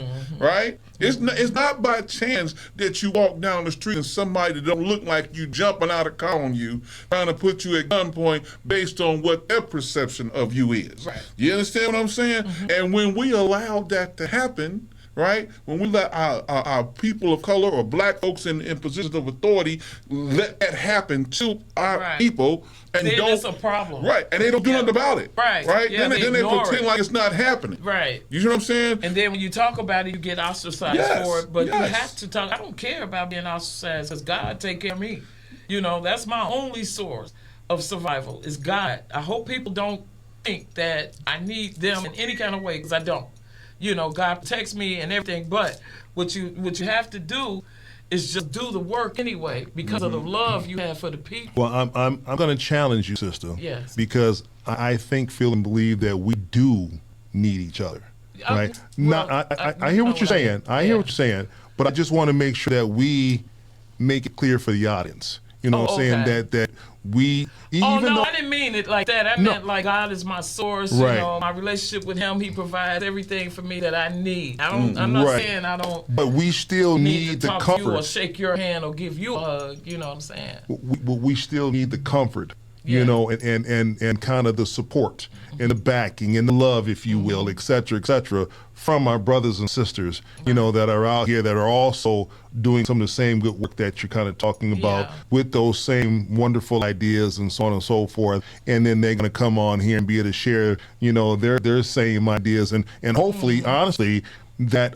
B: right? It's not by chance that you walk down the street and somebody that don't look like you jumping out of car on you, trying to put you at gunpoint based on what their perception of you is. You understand what I'm saying? And when we allow that to happen, right? When we let our people of color or black folks in positions of authority let that happen to our people, and
C: then it's a problem.
B: Right, and they don't do nothing about it. Right?
C: Yeah,
B: then they pretend like it's not happening.
C: Right.
B: You know what I'm saying?
C: And then when you talk about it, you get ostracized for it. But you have to talk. I don't care about being ostracized, because God take care of me. That's my only source of survival is God. I hope people don't think that I need them in any kind of way, because I don't. God protects me and everything, but what you have to do is just do the work anyway, because of the love you have for the people.
A: Well, I'm going to challenge you, sister.
C: Yes.
A: Because I think, feel, and believe that we do need each other, right?
C: Well,
A: I hear what you're saying. I hear what you're saying, but I just want to make sure that we make it clear for the audience. You know what I'm saying?
C: Okay.
A: That we even
C: Oh no,
A: though
C: I didn't mean it like that. I meant like God is my source.
A: Right.
C: You know, my relationship with Him, He provides everything for me that I need. I'm not
A: Right.
C: saying I don't.
A: but we still
C: Need
A: need
C: to
A: the
C: talk to you or
A: comfort.
C: shake your hand or give you a hug. You know what I'm saying?
A: We still need the comfort, you
C: Yeah.
A: know, and kind of the support and the backing and the love, if you will, et cetera, from our brothers and sisters, you know, that are out here that are also doing some of the same good work that you're kind of talking about
C: Yeah.
A: with those same wonderful ideas and so on and so forth. And then they're going to come on here and be able to share, you know, their same ideas and hopefully, honestly, that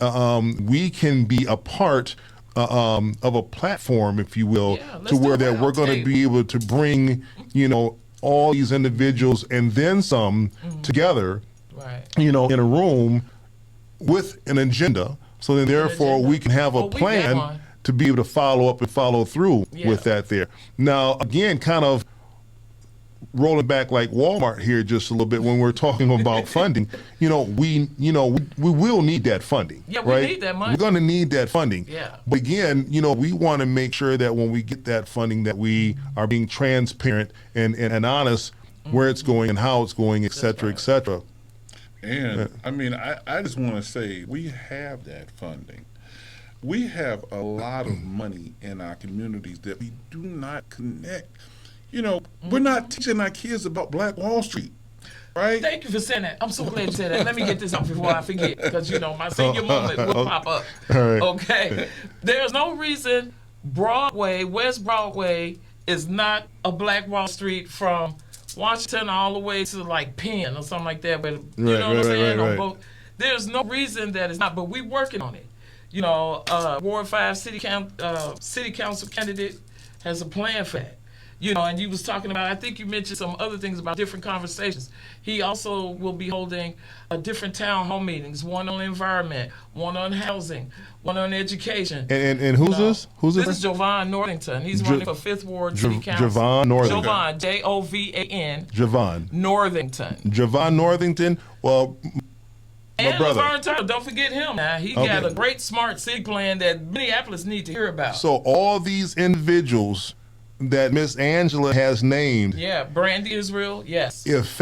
A: we can be a part of a platform, if you will,
C: Yeah, let's
A: to where
C: do a
A: that we're going to
C: roundtable.
A: be able to bring, you know, all these individuals and then some together,
C: Right.
A: you know, in a room with an agenda. So then therefore
C: agenda.
A: we can have a
C: Oh, we got
A: plan
C: one.
A: to be able to follow up and follow through
C: Yeah.
A: with that there. Now, again, kind of rolling back like Walmart here just a little bit when we're talking about funding, we will need that funding.
C: Yeah, we
A: right?
C: need that money.
A: We're going to need that funding.
C: Yeah.
A: But again, we want to make sure that when we get that funding that we are being transparent and honest where it's going and how it's going, et cetera, et cetera.
B: And I mean, I just want to say we have that funding. We have a lot of money in our communities that we do not connect. We're not teaching our kids about Black Wall Street, right?
C: Thank you for saying that. I'm so glad you said that. Let me get this out before I forget, because my senior moment will pop up.
A: All right.
C: Okay. There's no reason West Broadway is not a Black Wall Street from Washington all the way to like Penn or something like that. But you know what I'm saying?
A: Right.
C: There's no reason that it's not. But we're working on it. Ward 5 City Council candidate has a plan for that. And you was talking about, I think you mentioned some other things about different conversations. He also will be holding different town hall meetings, one on environment, one on housing, one on education.
A: And who's this? Who's this?
C: This is Jovan Northington. He's running for 5th Ward City Council.
A: Jovan Northington.
C: Jovan, Jovan.
A: Jovan.
C: Northington.
A: Jovan Northington. Well, my
C: and
A: brother.
C: Laverne Turner, don't forget him now. He got a great smart city plan that Minneapolis need to hear about.
A: So all these individuals that Miss Angela has named.
C: Yeah, Brandy Israel, yes.
A: If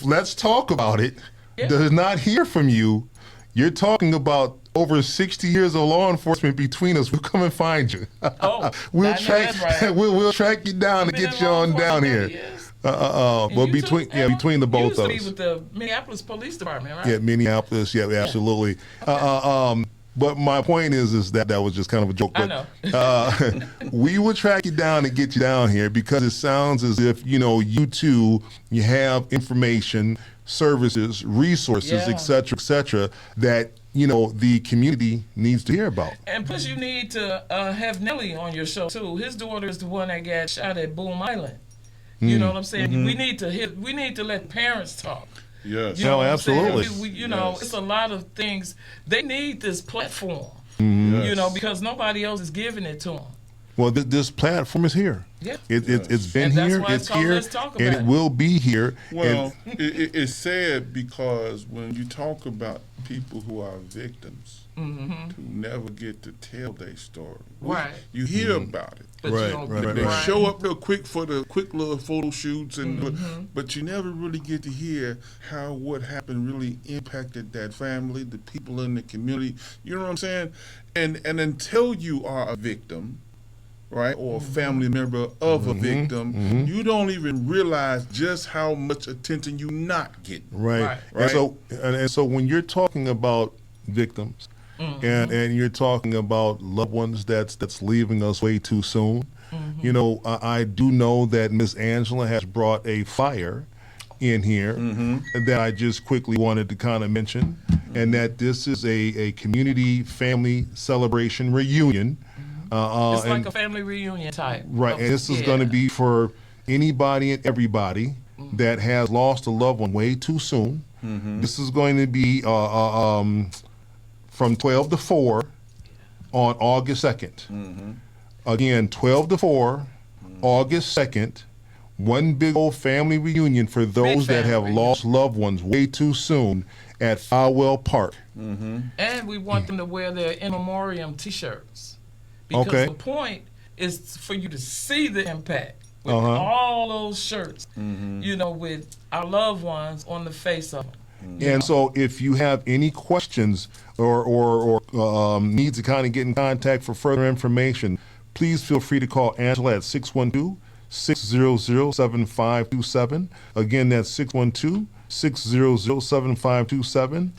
A: Let's Talk About It does not hear from you, you're talking about over 60 years of law enforcement between us. We'll come and find you.
C: Oh,
A: we'll
C: I know
A: track.
C: that's right.
A: We'll track you down and get you on down here. But between the both of us.
C: You used to be with the Minneapolis Police Department, right?
A: Yeah, Minneapolis. Yeah, absolutely. But my point is that was just kind of a joke. But,
C: I know.
A: We will track you down and get you down here because it sounds as if, you too, you have information, services, resources, et cetera, that, the community needs to hear about.
C: And plus you need to have Nelly on your show too. His daughter is the one that got shot at Boom Island. You know what I'm saying?
A: Mm-hmm.
C: We need to let parents talk.
B: Yes.
C: You know what I'm
A: absolutely.
C: saying?
B: Yes.
C: It's a lot of things. They need this platform,
B: Yes.
C: because nobody else is giving it to them.
A: Well, this platform is here.
C: Yeah.
A: It's been
C: And that's
A: here,
C: why
A: it's
C: it's called
A: here,
C: Let's Talk
A: and
C: About
A: it
C: It.
A: will be here.
B: Well, it's sad because when you talk about people who are victims, who never get to tell their story,
C: Right.
B: You hear about it.
C: But
A: Right,
C: you don't
A: right,
B: They
A: right.
B: show up real quick for the quick little photo shoots, but you never really get to hear how what happened really impacted that family, the people in the community. You know what I'm saying? And until you are a victim, right, or a family member of a victim, you don't even realize just how much attention you're not getting.
A: Right.
B: Right.
A: And so when you're talking about victims and you're talking about loved ones that's leaving us way too soon, I do know that Miss Angela has brought a fire in here that I just quickly wanted to kind of mention, and that this is a community family celebration reunion.
C: It's like a family reunion type.
A: Right, and this is going to be for anybody and everybody that has lost a loved one way too soon. This is going to be from 12 to 4 on August 2nd. Again, 12 to 4, August 2nd, one big old family reunion for those that have lost loved ones way too soon at Falwell Park.
C: And we want them to wear their in memoriam T-shirts. because
A: Okay.
C: the point is for you to see the impact with all those shirts, with our loved ones on the face of them.
A: And so if you have any questions or need to kind of get in contact for further information, please feel free to call Angela at 612-600-7527. Again, that's 612-600-7527.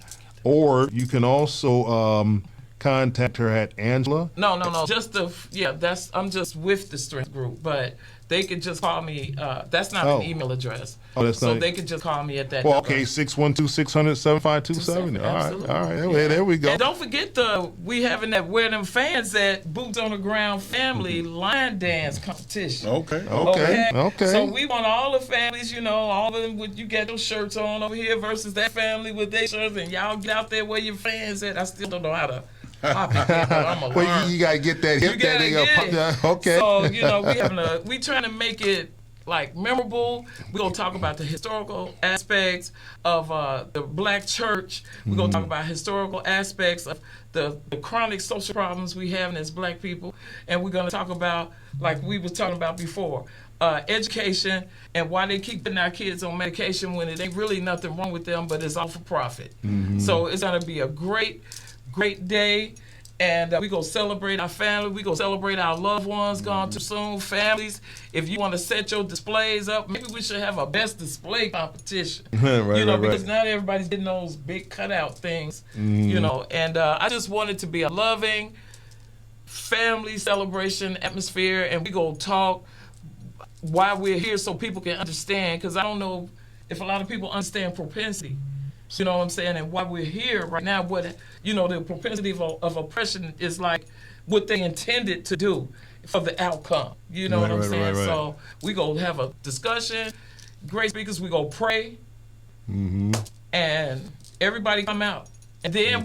A: Or you can also contact her at Angela.
C: No. I'm just with the strength group, but they could just call me. That's not an email address.
A: That's
C: so
A: not.
C: they could just call me at that.
A: Well,
C: number.
A: okay, 612-600-7527. All right. There we go.
C: And don't forget we having that Where Them Fans at Boots on the Ground Family Line Dance Competition.
B: Okay.
C: So we want all the families, all of them with you get those shirts on over here versus that family with their shirts, and y'all get out there where your fans at. I still don't know how to pop it yet, but I'm gonna learn.
A: Well, you gotta get that hip that they pop down. Okay.
C: So we trying to make it like memorable. We're gonna talk about the historical aspects of the black church. We're gonna talk about historical aspects of the chronic social problems we have as black people, and we're gonna talk about, like we was talking about before, education and why they keep putting our kids on medication when it ain't really nothing wrong with them, but it's all for profit. So it's gonna be a great day. And we go celebrate our family. We go celebrate our loved ones gone too soon. Families, if you want to set your displays up, maybe we should have a best display competition. Because not everybody's getting those big cutout things. And I just want it to be a loving family celebration atmosphere. And we go talk why we're here so people can understand. Because I don't know if a lot of people understand propensity. You know what I'm saying? And why we're here right now, the propensity of oppression is like what they intended to do for the outcome. You know what I'm saying?
A: Right.
C: So we go have a discussion, great speakers, we go pray, and everybody come out. And then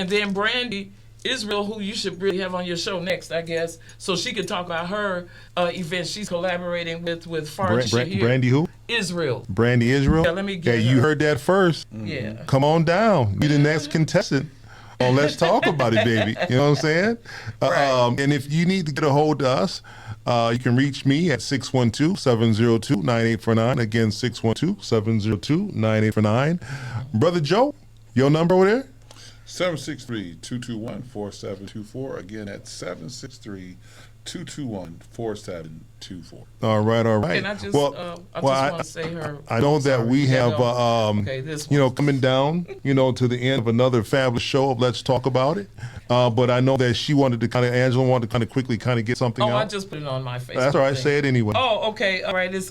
C: then Brandy Israel, who you should really have on your show next, I guess, so she could talk about her event she's collaborating with Farji Shahir.
A: Brandy who?
C: Israel.
A: Brandy Israel?
C: Yeah, let me get her.
A: You heard that first.
C: Yeah.
A: Come on down. You're the next contestant. Oh, let's talk about it, baby. You know what I'm saying?
C: Right.
A: And if you need to get a hold of us, you can reach me at 612-702-9849. Again, 612-702-9849. Brother Joe, your number over there?
B: 763-221-4724. Again, at 763-221-4724.
A: All right.
C: And I just, want to say her.
A: I know that we have,
C: this
A: coming down, to the end of another fabulous show of Let's Talk About It. But I know that Angela wanted to quickly get something out.
C: I just put it on my Facebook.
A: That's all right. Say it anyway.
C: Oh, okay. All right. It's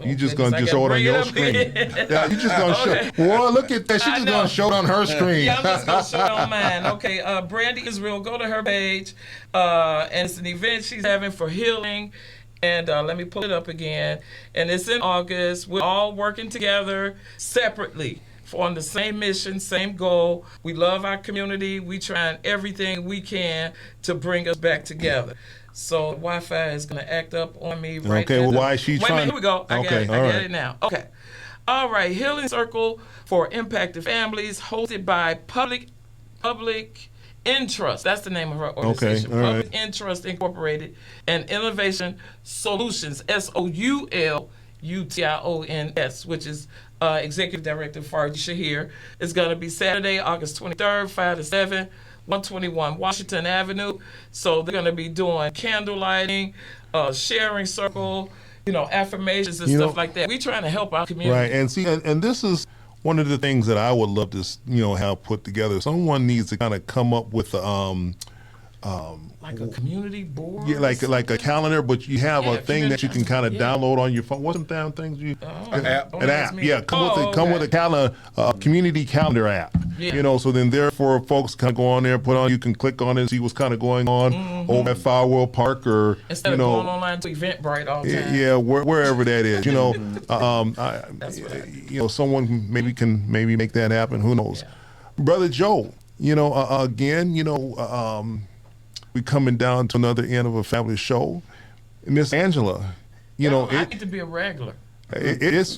A: you just going to show it on your screen. Yeah, you just going to show. Well, look at that. She's just going to show it on her screen.
C: Yeah, I'm just going to show it on mine. Okay. Brandy Israel, go to her page. And it's an event she's having for healing. And let me pull it up again. And it's in August. We're all working together separately on the same mission, same goal. We love our community. We trying everything we can to bring us back together. So Wi-Fi is going to act up on me right now.
A: Okay, well, why is she trying?
C: Wait a minute, here we go. I got it now. Okay. All right, Healing Circle for Impacted Families, hosted by Public Entrust. That's the name of her organization.
A: Okay,
C: Public Entrust Incorporated and Innovation Solutions, SOULUTIONS, which is Executive Director Farji Shahir. It's going to be Saturday, August 23rd, 5 to 7, 121 Washington Avenue. So they're going to be doing candle lighting, sharing circle, affirmations and stuff like that. We're trying to help our community.
A: Right, and see, and this is one of the things that I would love to, have put together. Someone needs to kind of come up with
C: like a community board.
A: Yeah, like a calendar, but you have a thing that you can kind of download on your phone. What's some damn things you?
B: An app.
A: An app. Yeah, come with a calendar, community calendar app.
C: Yeah.
A: So then therefore folks kind of go on there, you can click on it and see what's kind of going on over at Firewall Park or
C: instead of going online to Eventbrite all the time.
A: Yeah, wherever that is.
C: That's right.
A: Someone maybe can make that happen. Who knows?
C: Yeah.
A: Brother Joe, again, we coming down to another end of a fabulous show. Miss Angela,
C: I get to be a regular.
A: It has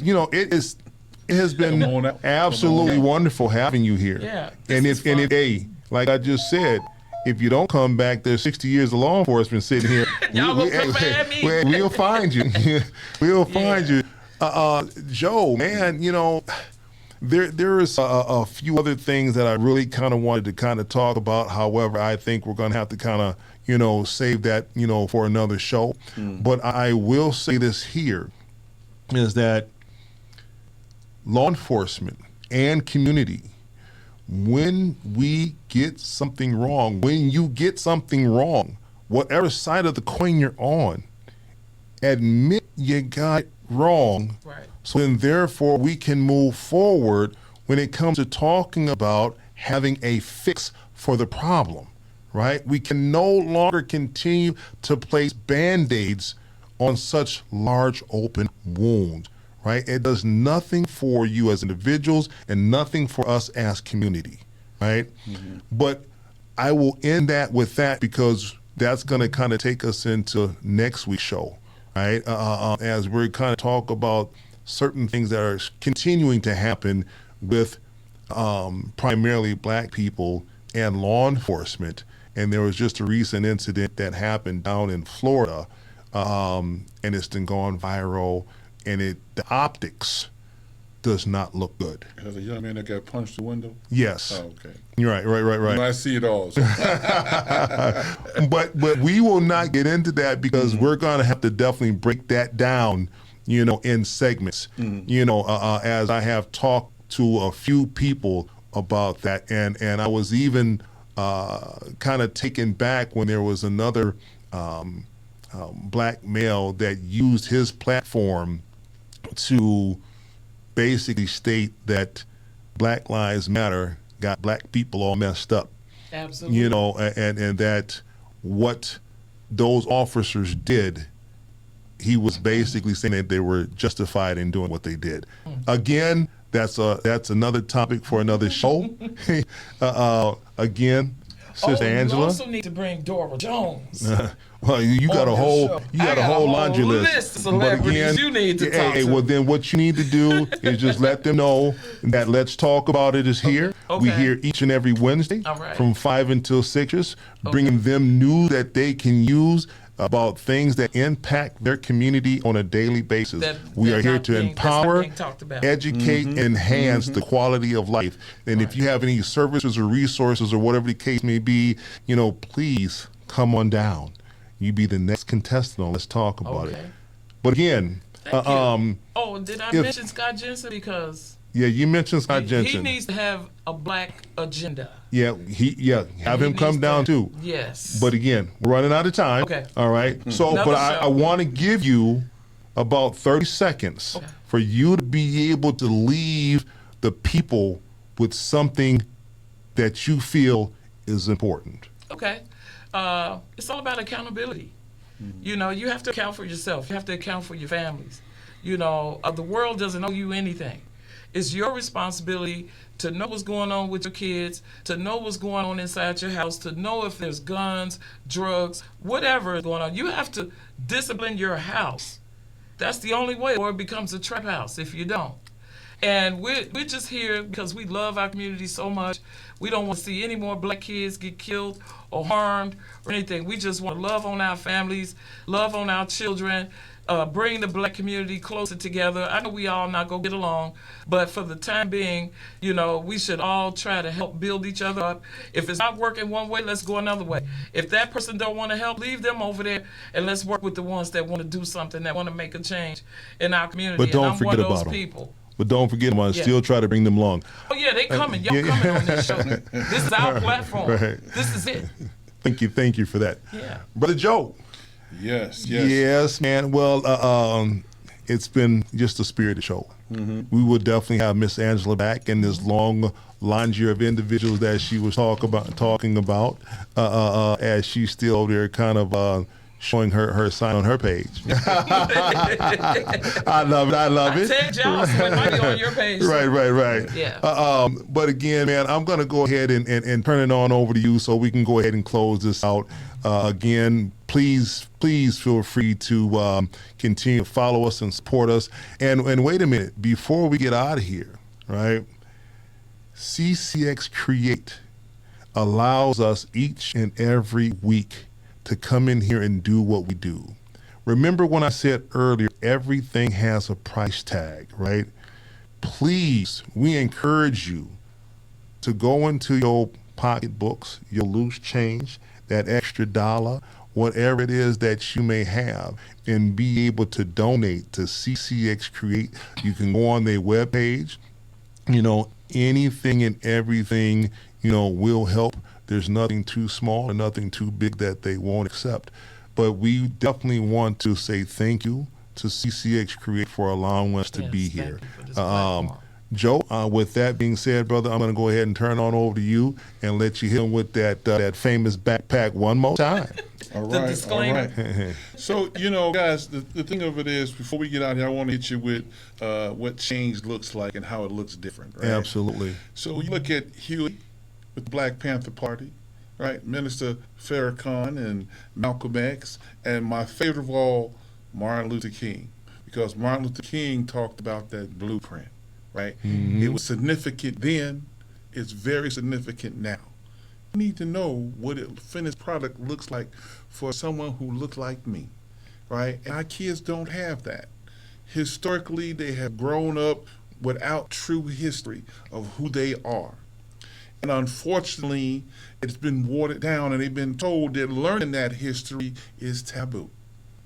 A: been absolutely wonderful having you here.
C: Yeah.
A: And like I just said, if you don't come back, there's 60 years of law enforcement sitting here.
C: Y'all gonna come at me?
A: We'll find you. We'll find you. Joe, man, you know, there is a few other things that I really kind of wanted to kind of talk about. However, I think we're going to have to kind of, you know, save that, you know, for another show. But I will say this here, is that law enforcement and community, when we get something wrong, when you get something wrong, whatever side of the coin you're on, admit you got it wrong.
C: Right.
A: So then therefore we can move forward when it comes to talking about having a fix for the problem, right? We can no longer continue to place Band-Aids on such large open wounds, right? It does nothing for you as individuals and nothing for us as community, right? But I will end that with that, because that's going to kind of take us into next week's show, right? As we're kind of talk about certain things that are continuing to happen with primarily Black people and law enforcement. And there was just a recent incident that happened down in Florida, and it's been gone viral, and the optics does not look good.
B: As a young man that got punched the window?
A: Yes.
B: Oh, okay.
A: You're right.
B: I see it all. So.
A: But we will not get into that, because we're going to have to definitely break that down, you know, in segments. You know, as I have talked to a few people about that, and I was even kind of taken back when there was another Black male that used his platform to basically state that Black Lives Matter got Black people all messed up.
C: Absolutely.
A: You know, and that what those officers did, he was basically saying that they were justified in doing what they did. Again, that's another topic for another show. Again, Sister Angela.
C: You also need to bring Dora Jones.
A: Well, you got a whole laundry list.
C: Of celebrities you need to talk to.
A: Well, then what you need to do is just let them know that Let's Talk About It is here.
C: Okay.
A: We here each and every Wednesday from 5 until 6, bringing them news that they can use about things that impact their community on a daily basis. We are here to empower, educate, enhance the quality of life. And if you have any services or resources or whatever the case may be, you know, please come on down. You be the next contestant on Let's Talk About It. But again,
C: did I mention Scott Jensen? Because
A: you mentioned Scott Jensen.
C: He needs to have a Black agenda.
A: Have him come down too.
C: Yes.
A: But again, we're running out of time.
C: Okay.
A: All right. So, but I want to give you about 30 seconds for you to be able to leave the people with something that you feel is important.
C: Okay. It's all about accountability. You know, you have to account for yourself. You have to account for your families. You know, the world doesn't owe you anything. It's your responsibility to know what's going on with your kids, to know what's going on inside your house, to know if there's guns, drugs, whatever is going on. You have to discipline your house. That's the only way, or it becomes a trap house if you don't. And we're just here because we love our community so much. We don't want to see any more Black kids get killed or harmed or anything. We just want to love on our families, love on our children, bring the Black community closer together. I know we all not going to get along, but for the time being, you know, we should all try to help build each other up. If it's not working one way, let's go another way. If that person don't want to help, leave them over there, and let's work with the ones that want to do something, that want to make a change in our community.
A: But don't
C: and I'm
A: forget
C: one of those
A: about them.
C: people.
A: But don't forget them. I still try to bring them along.
C: Oh, yeah, they coming. Y'all coming on this show. This is our platform. This is it.
A: Thank you for that.
C: Yeah.
A: Brother Joe.
B: Yes,
A: man. Well, it's been just a spirited show. We will definitely have Miss Angela back in this long laundry of individuals that she was talking about, as she's still there kind of showing her sign on her page. I love it.
C: I tagged y'all, so it might be on your page.
A: Right.
C: Yeah.
A: But again, man, I'm going to go ahead and turn it on over to you so we can go ahead and close this out. Again, please feel free to continue to follow us and support us. And wait a minute, before we get out of here, right? CCX Create. allows us each and every week to come in here and do what we do. Remember when I said earlier, everything has a price tag, right? Please, we encourage you to go into your pocketbooks, your loose change, that extra dollar, whatever it is that you may have, and be able to donate to CCX Create. You can go on their webpage. Anything and everything, will help. There's nothing too small and nothing too big that they won't accept. But we definitely want to say thank you to CCX Create for allowing us to be here. Joe, with that being said, brother, I'm going to go ahead and turn on over to you and let you hit him with that famous backpack one more time.
B: All right, all right. So, guys, the thing of it is, before we get out here, I want to hit you with what change looks like and how it looks different, right?
A: Absolutely.
B: So you look at Huey with the Black Panther Party, right? Minister Farrakhan and Malcolm X, and my favorite of all, Martin Luther King, because Martin Luther King talked about that blueprint, right? Mm-hmm. It was significant then, it's very significant now. You need to know what a finished product looks like for someone who looks like me, right? And our kids don't have that. Historically, they have grown up without true history of who they are. And unfortunately, it's been watered down and they've been told that learning that history is taboo,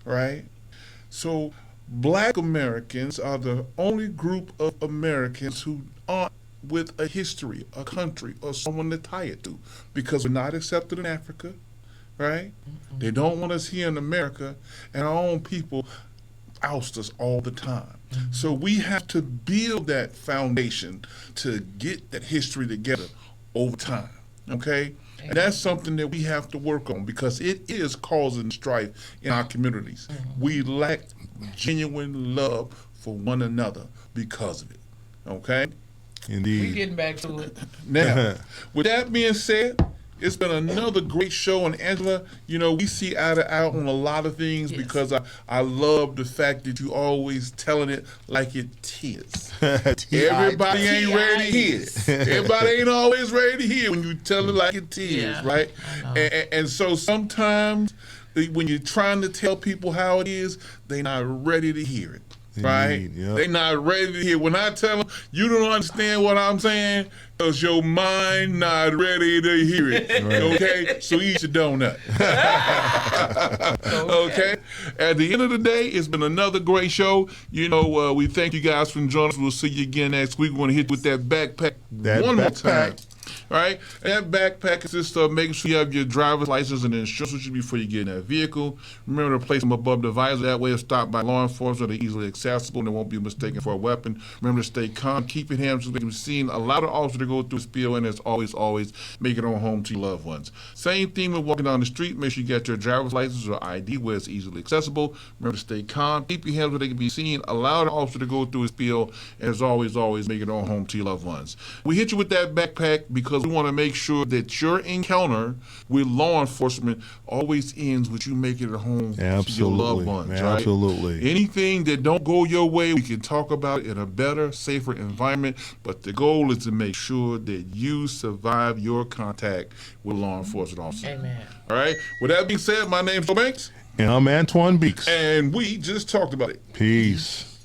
B: right? So Black Americans are the only group of Americans who aren't with a history, a country, or someone to tie it to, because we're not accepted in Africa, right? Mm-hmm. They don't want us here in America, and our own people oust us all the time. Mm-hmm. So we have to build that foundation to get that history together over time, okay? And that's something that we have to work on because it is causing strife in our communities. Mm-hmm. We lack genuine love for one another because of it, okay?
A: Indeed.
C: We're getting back to it.
B: Now, with that being said, it's been another great show. And Angela, we see eye to eye on a lot of things because I love the fact that you always telling it like it is. Everybody ain't ready to hear it. Everybody ain't always ready to hear when you tell it like it is, right? And so sometimes when you're trying to tell people how it is, they're not ready to hear it. Right? Yep. They not ready to hear. When I tell them, you don't understand what I'm saying because your mind not ready to hear it. Right. Okay? So eat your donut. Okay? At the end of the day, it's been another great show. We thank you guys for joining us. We'll see you again next week. We're going to hit you with that backpack more time. All right? And that backpack consists of making sure you have your driver's license and insurance with you before you get in that vehicle. Remember to place them above the visor. That way, if stopped by law enforcement, they're easily accessible and they won't be mistaken for a weapon. Remember to stay calm. Keep your hands so they can be seen. Allow the officer to go through the spiel, and as always, make it on home to your loved ones. Same thing with walking down the street. Make sure you get your driver's license or ID where it's easily accessible. Remember to stay calm. Keep your hands where they can be seen. Allow the officer to go through his spiel, and as always, make it on home to your loved ones. We hit you with that backpack because we want to make sure that your encounter with law enforcement always ends with you making it home to your loved ones.
A: Absolutely.
B: Right? Anything that don't go your way, we can talk about it in a better, safer environment, but the goal is to make sure that you survive your contact with law enforcement officers.
C: Amen.
B: All right? With that being said, my name's Joe Banks.
A: And I'm Anthijuan Beeks.
B: And we just talked about it.
A: Peace.